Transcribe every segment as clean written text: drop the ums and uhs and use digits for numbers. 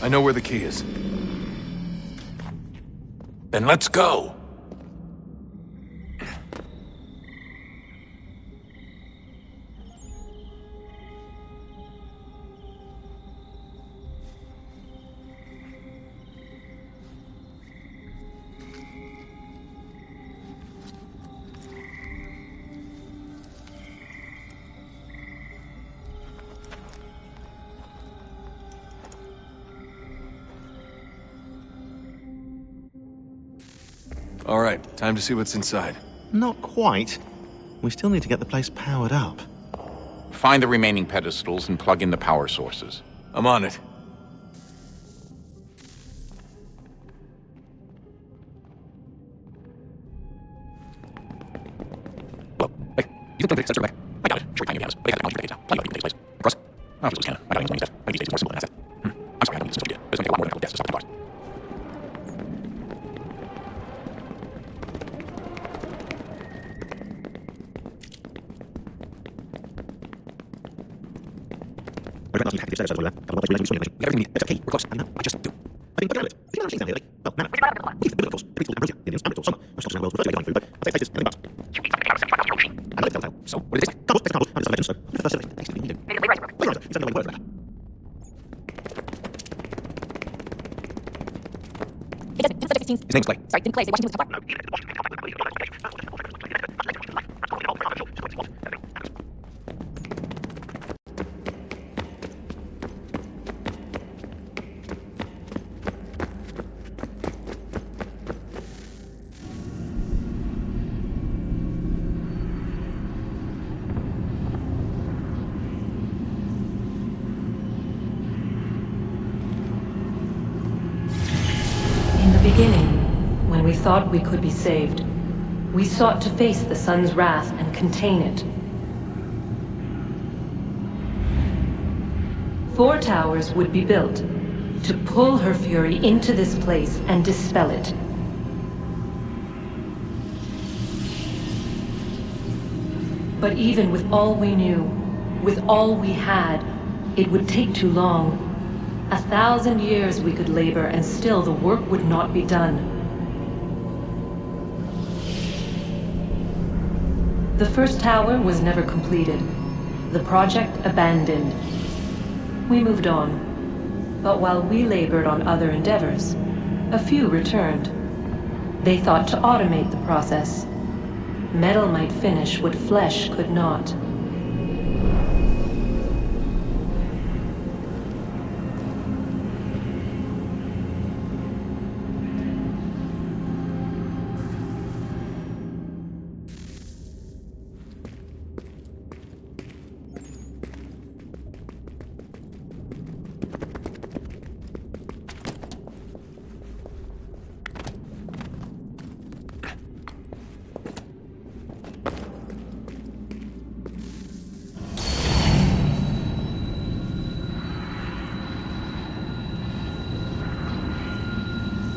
I know where the key is. Then let's go. All right, time to see what's inside. Not quite. We still need to get the place powered up. Find the remaining pedestals and plug in the power sources. I'm on it. Hello. Hey, you can fix back. I got it. Sure, tiny pianos. But I got the now. Plug it place. Cross. I don't can. I got it. Stuff. Maybe these days more simple than asset. I'm sorry, I don't need this stuff. There's gonna take a lot more than a couple deaths to stop the cars. Everything we need. It's okay. We're close. And I just do. I think around it. If you know down here, like, well, man, we can build, of course. The people ambrosia, Indians, and summer. Most of the world, virtually going through, but I'd say places, nothing but. I know it's telltale. So, what is this? Cardboard, it's cardboard. I'm just so. What's the first thing? Takes me to Maybe right. Well, right. It's only word for that. His name's Clay. Sorry, didn't Clay say Washington was top? No. When we thought we could be saved, we sought to face the sun's wrath and contain it. 4 towers would be built to pull her fury into this place and dispel it. But even with all we knew, with all we had, it would take too long. 1,000 years we could labor and still the work would not be done. The first tower was never completed. The project abandoned. We moved on. But while we labored on other endeavors, a few returned. They thought to automate the process. Metal might finish what flesh could not.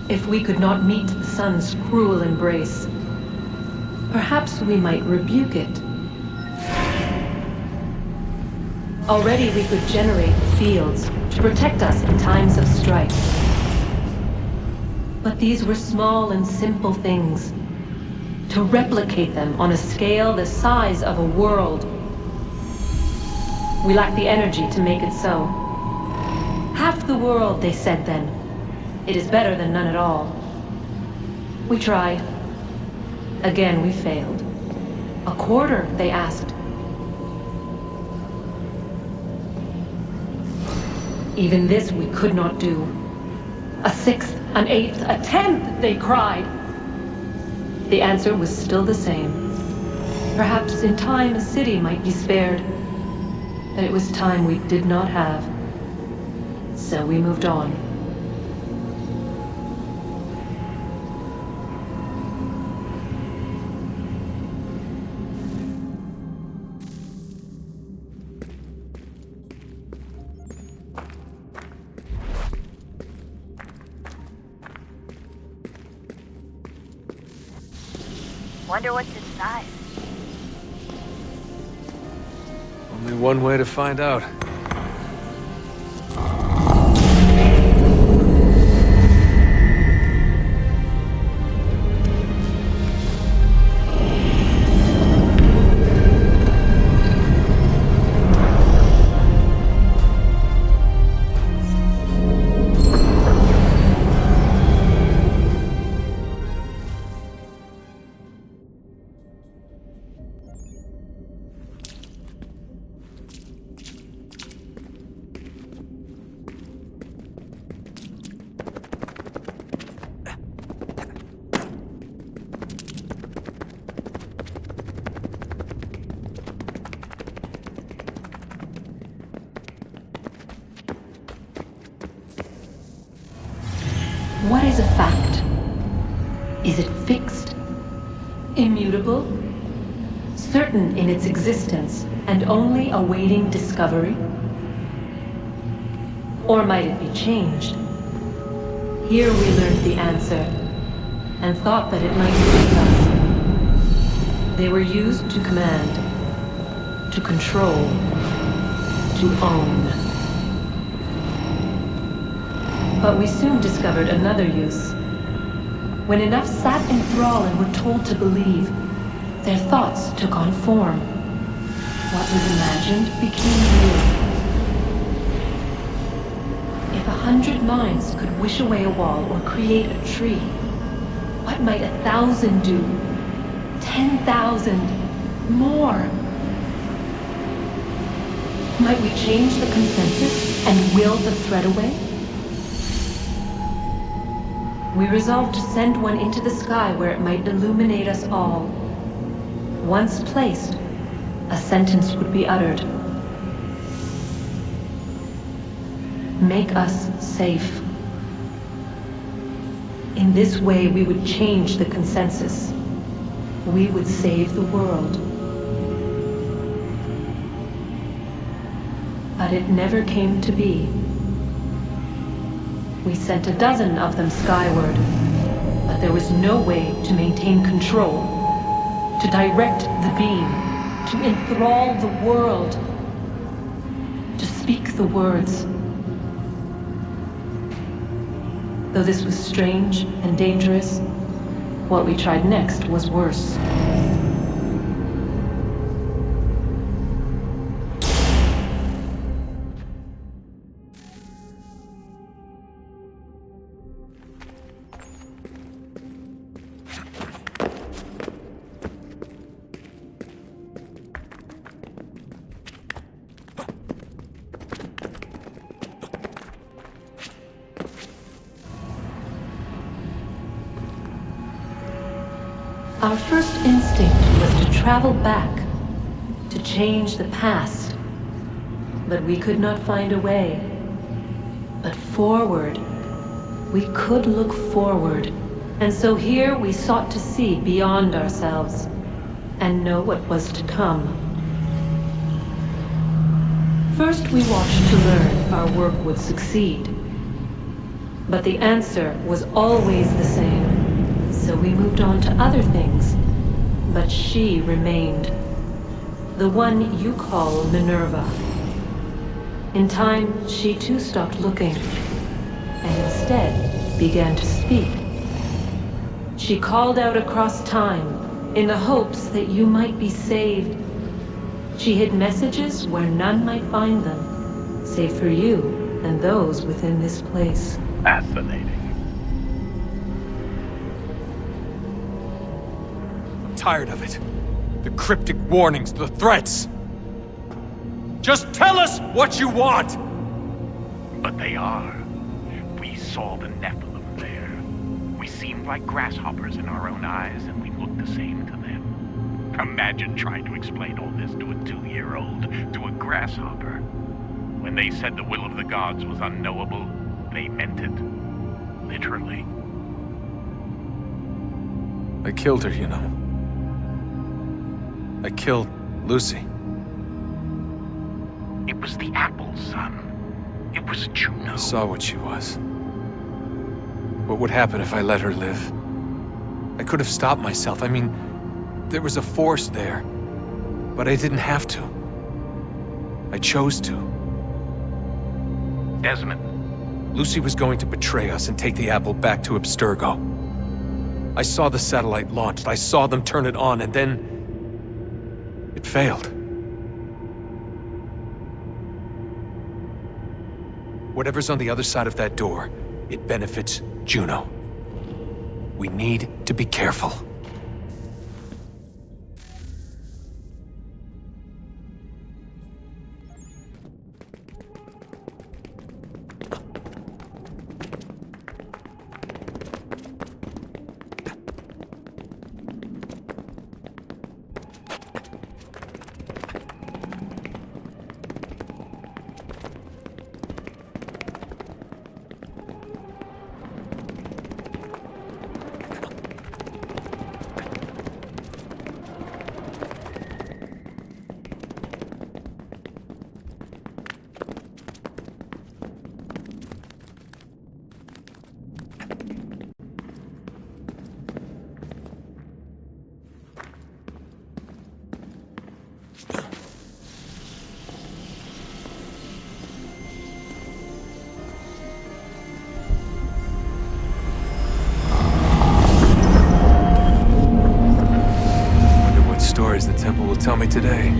If we could not meet the sun's cruel embrace, perhaps we might rebuke it. Already we could generate fields to protect us in times of strife. But these were small and simple things. To replicate them on a scale the size of a world, we lacked the energy to make it so. Half the world, they said then. It is better than none at all. We tried. Again, we failed. A quarter, they asked. Even this we could not do. A 1/6, an 1/8, a 1/10, they cried. The answer was still the same. Perhaps in time a city might be spared. But it was time we did not have. So we moved on. Wonder what's inside. Only one way to find out. What is a fact? Is it fixed? Immutable? Certain in its existence and only awaiting discovery? Or might it be changed? Here we learned the answer, and thought that it might save us. They were used to command, to control, to own. But we soon discovered another use. When enough sat in thrall and were told to believe, their thoughts took on form. What was imagined became real. If 100 minds could wish away a wall or create a tree, what might 1,000 do? 10,000? More? Might we change the consensus and will the threat away? We resolved to send one into the sky where it might illuminate us all. Once placed, a sentence would be uttered. Make us safe. In this way, we would change the consensus. We would save the world. But it never came to be. We sent a dozen of them skyward, but there was no way to maintain control, to direct the beam, to enthrall the world, to speak the words. Though this was strange and dangerous, what we tried next was worse. Our first instinct was to travel back, to change the past. But we could not find a way. But forward, we could look forward. And so here we sought to see beyond ourselves and know what was to come. First we watched to learn if our work would succeed. But the answer was always the same. So we moved on to other things, but she remained. The one you call Minerva. In time, she too stopped looking, and instead began to speak. She called out across time, in the hopes that you might be saved. She hid messages where none might find them, save for you and those within this place. Fascinating. Tired of it. The cryptic warnings, the threats. Just tell us what you want! But they are. We saw the Nephilim there. We seemed like grasshoppers in our own eyes, and we looked the same to them. Imagine trying to explain all this to a 2-year-old, to a grasshopper. When they said the will of the gods was unknowable, they meant it. Literally. I killed her, you know. I killed Lucy. It was the apple, son. It was Juno. I saw what she was. What would happen if I let her live? I could have stopped myself. I mean, there was a force there. But I didn't have to. I chose to. Desmond. Lucy was going to betray us and take the apple back to Abstergo. I saw the satellite launched. I saw them turn it on, and then it failed. Whatever's on the other side of that door, it benefits Juno. We need to be careful. today.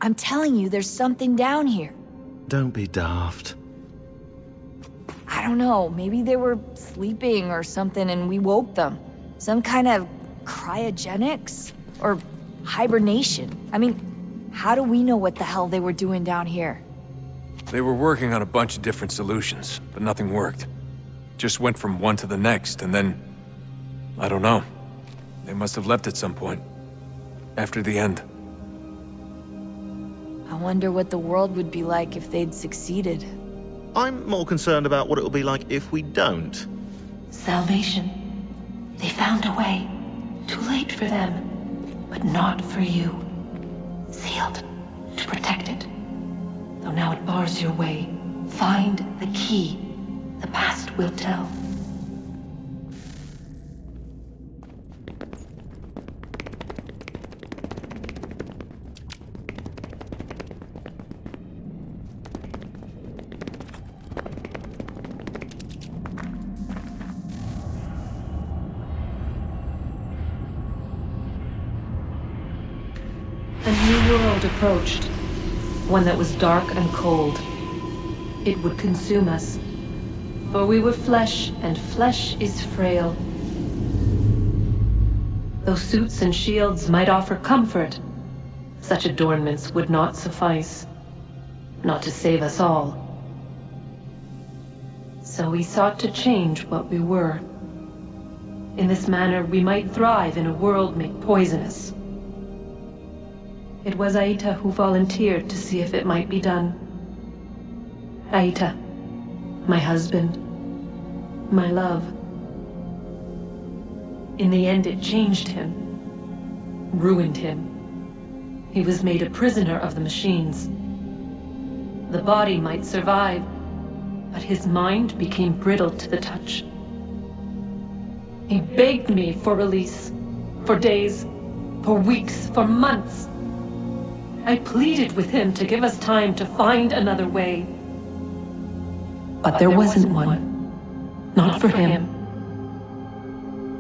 I'm telling you, there's something down here. Don't be daft. I don't know, maybe they were sleeping or something and we woke them. Some kind of cryogenics? Or hibernation. I mean, how do we know what the hell they were doing down here? They were working on a bunch of different solutions, but nothing worked. Just went from one to the next, and then... I don't know. They must have left at some point. After the end. I wonder what the world would be like if they'd succeeded. I'm more concerned about what it'll be like if we don't. Salvation. They found a way. Too late for them, but not for you. Sealed to protect it. Though now it bars your way. Find the key. The past will tell. A new world approached, one that was dark and cold. It would consume us, for we were flesh, and flesh is frail. Though suits and shields might offer comfort, such adornments would not suffice, not to save us all. So we sought to change what we were. In this manner, we might thrive in a world made poisonous. It was Aita who volunteered to see if it might be done. Aita, my husband, my love. In the end, it changed him, ruined him. He was made a prisoner of the machines. The body might survive, but his mind became brittle to the touch. He begged me for release, for days, for weeks, for months. I pleaded with him to give us time to find another way. But there wasn't one. Not for him.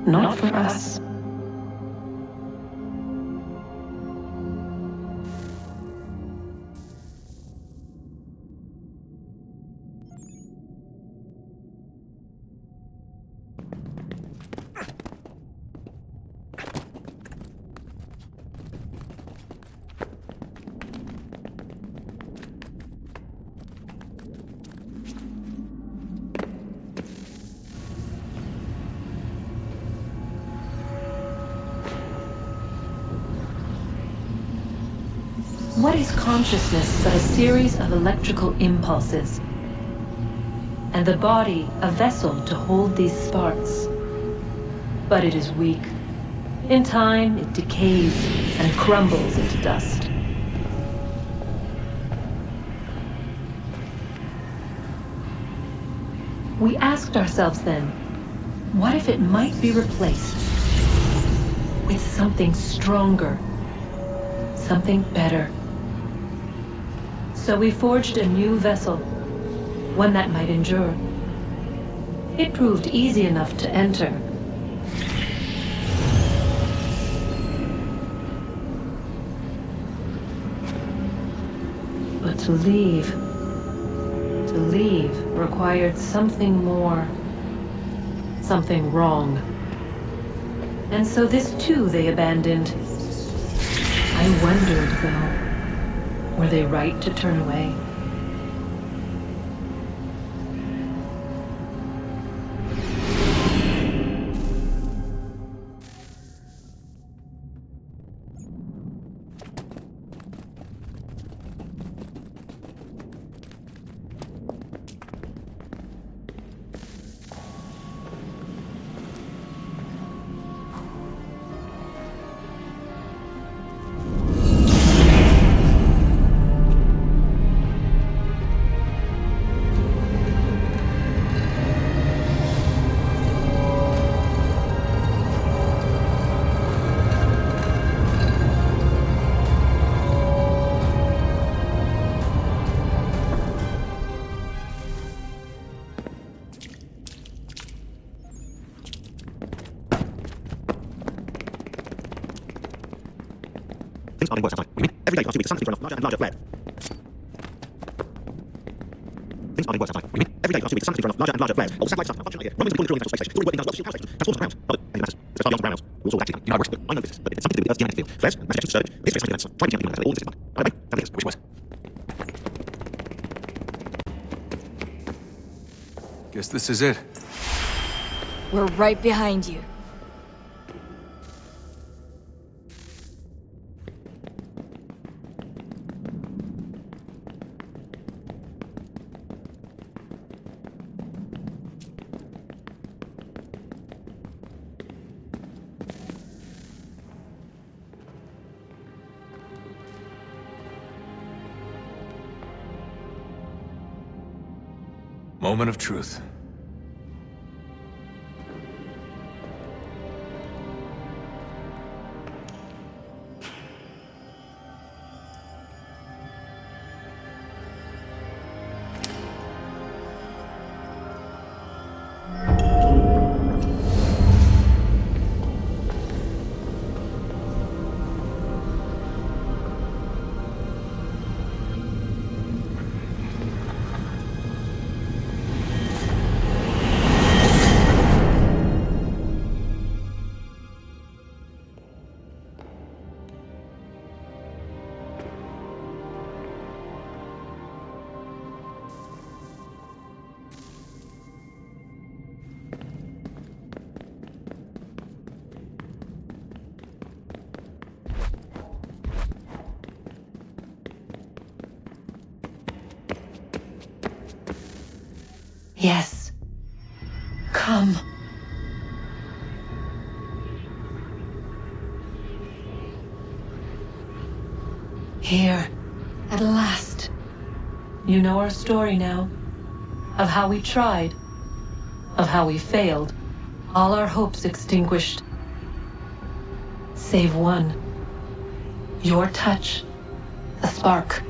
Not for us. What is consciousness but a series of electrical impulses? And the body a vessel to hold these sparks. But it is weak. In time, it decays and crumbles into dust. We asked ourselves then, what if it might be replaced with something stronger, something better? So we forged a new vessel, one that might endure. It proved easy enough to enter. But to leave required something more, something wrong. And so this too they abandoned. I wondered, though, were they right to turn away? Things are getting worse outside. What do you mean? Every day for 2 weeks, the sun seems to run off larger and larger flares. Things are getting worse outside. What do you mean? Every day for 2 weeks, the sun seems to run off larger and larger flares. All the satellite stuff, function here. Rumblings of the International Space Station. Still working down the space station. Transforms around. But anything matters. It's far beyond brown house. We're also acting. You know, it works. I know this, but it's something to do with the Earth's geomagnetic field. Flares, mass ejections, surge. This space science events. Try to change all this is fun. Right, mate? Wish it was. Guess this is it. We're right behind you. Moment of truth. Yes. Come. Here, at last. You know our story now. Of how we tried. Of how we failed. All our hopes extinguished. Save one. Your touch. A spark.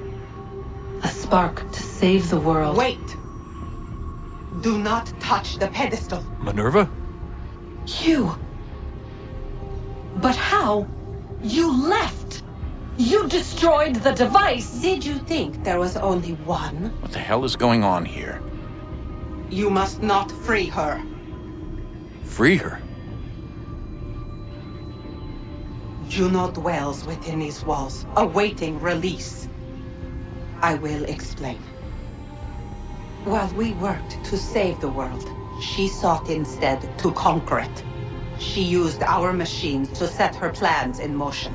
A spark to save the world. Wait! Do not touch the pedestal. Minerva? You. But how? You left. You destroyed the device. Did you think there was only one? What the hell is going on here? You must not free her. Free her? Juno dwells within these walls, awaiting release. I will explain. While we worked to save the world, she sought instead to conquer it. She used our machines to set her plans in motion.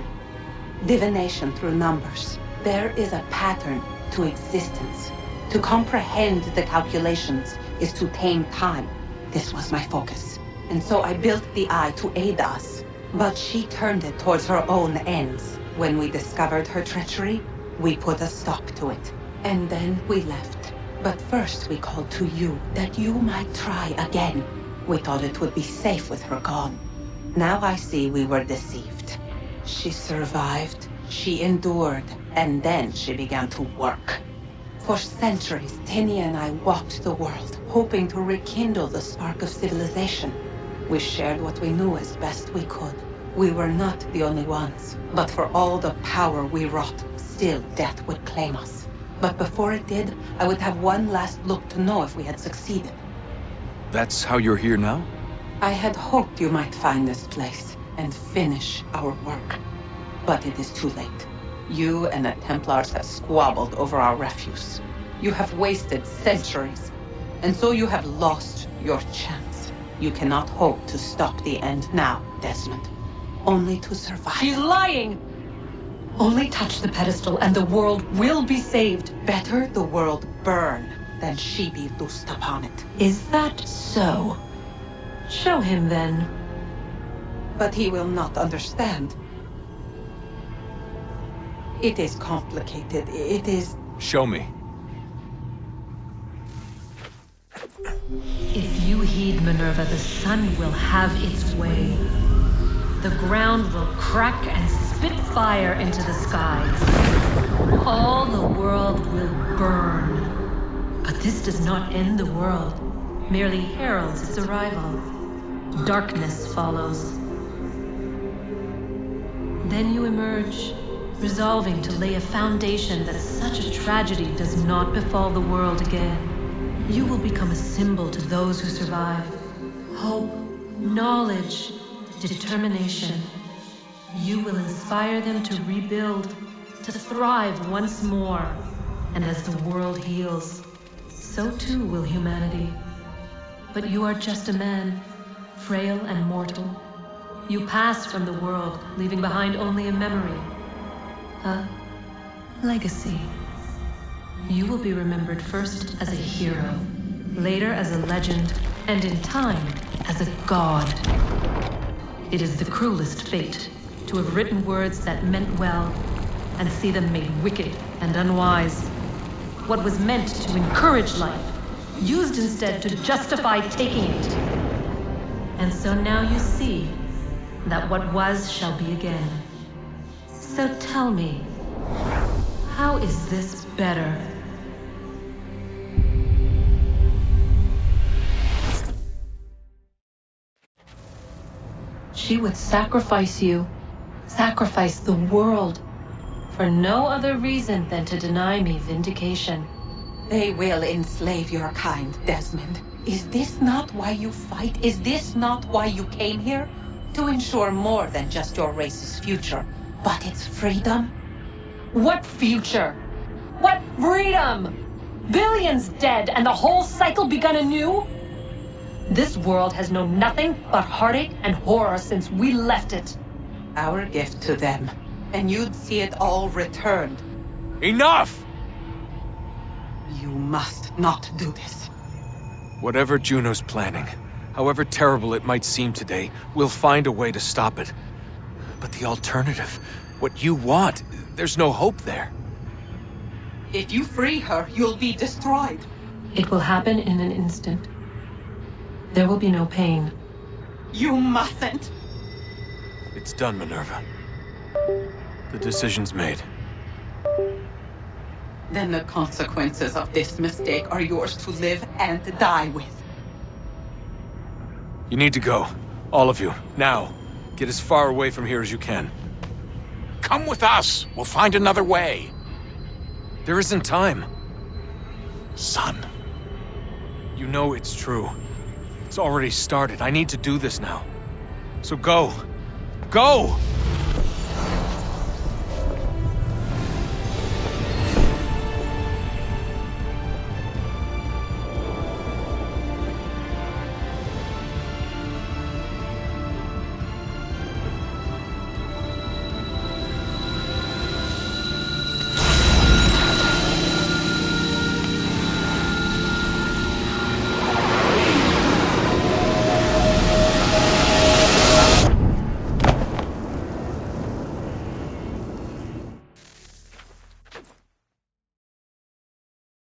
Divination through numbers. There is a pattern to existence. To comprehend the calculations is to tame time. This was my focus. And so I built the eye to aid us. But she turned it towards her own ends. When we discovered her treachery, we put a stop to it. And then we left. But first we called to you, that you might try again. We thought it would be safe with her gone. Now I see we were deceived. She survived, she endured, and then she began to work. For centuries, Tinia and I walked the world, hoping to rekindle the spark of civilization. We shared what we knew as best we could. We were not the only ones, but for all the power we wrought, still death would claim us. But before it did, I would have one last look to know if we had succeeded. That's how you're here now? I had hoped you might find this place and finish our work. But it is too late. You and the Templars have squabbled over our refuse. You have wasted centuries, and so you have lost your chance. You cannot hope to stop the end now, Desmond. Only to survive. She's lying! Only touch the pedestal and the world will be saved. Better the world burn than she be loosed upon it. Is that so? Show him then. But he will not understand. It is complicated. It is... Show me. If you heed Minerva, the sun will have its way. The ground will crack and spit fire into the skies. All the world will burn. But this does not end the world, merely heralds its arrival. Darkness follows. Then you emerge, resolving to lay a foundation that such a tragedy does not befall the world again. You will become a symbol to those who survive. Hope, knowledge, determination. You will inspire them to rebuild, to thrive once more. And as the world heals, so too will humanity. But you are just a man, frail and mortal. You pass from the world, leaving behind only a memory. A legacy. You will be remembered first as a hero, later as a legend, and in time, as a god. It is the cruelest fate to have written words that meant well and see them made wicked and unwise. What was meant to encourage life, used instead to justify taking it. And so now you see that what was shall be again. So tell me, how is this better? She would sacrifice you, sacrifice the world, for no other reason than to deny me vindication. They will enslave your kind, Desmond. Is this not why you fight? Is this not why you came here? To ensure more than just your race's future, but its freedom? What future? What freedom? Billions dead and the whole cycle begun anew? This world has known nothing but heartache and horror since we left it. Our gift to them, and you'd see it all returned. Enough! You must not do this. Whatever Juno's planning, however terrible it might seem today, we'll find a way to stop it. But the alternative, what you want, there's no hope there. If you free her, you'll be destroyed. It will happen in an instant. There will be no pain. You mustn't. It's done, Minerva. The decision's made. Then the consequences of this mistake are yours to live and die with. You need to go. All of you. Now. Get as far away from here as you can. Come with us. We'll find another way. There isn't time. Son. You know it's true. It's already started. I need to do this now. So go. Go!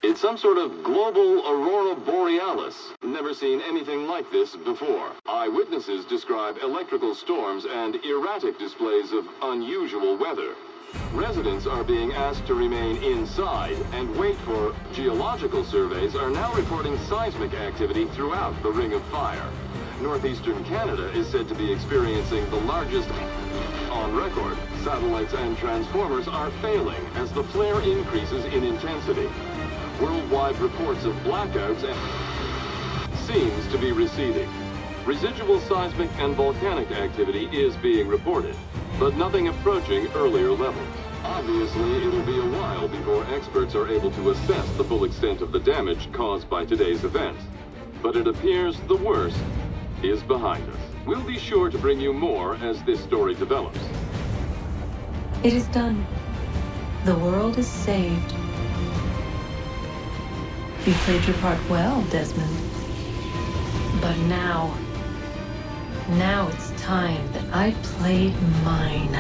It's some sort of global aurora borealis. Never seen anything like this before. Eyewitnesses describe electrical storms and erratic displays of unusual weather. Residents are being asked to remain inside and wait for geological surveys are now reporting seismic activity throughout the Ring of Fire. Northeastern Canada is said to be experiencing the largest on record. Satellites and transformers are failing as the flare increases in intensity. Worldwide reports of blackouts seems to be receding. Residual seismic and volcanic activity is being reported, but nothing approaching earlier levels. Obviously, it'll be a while before experts are able to assess the full extent of the damage caused by today's event. But it appears the worst is behind us. We'll be sure to bring you more as this story develops. It is done. The world is saved. You played your part well, Desmond. But now it's time that I played mine.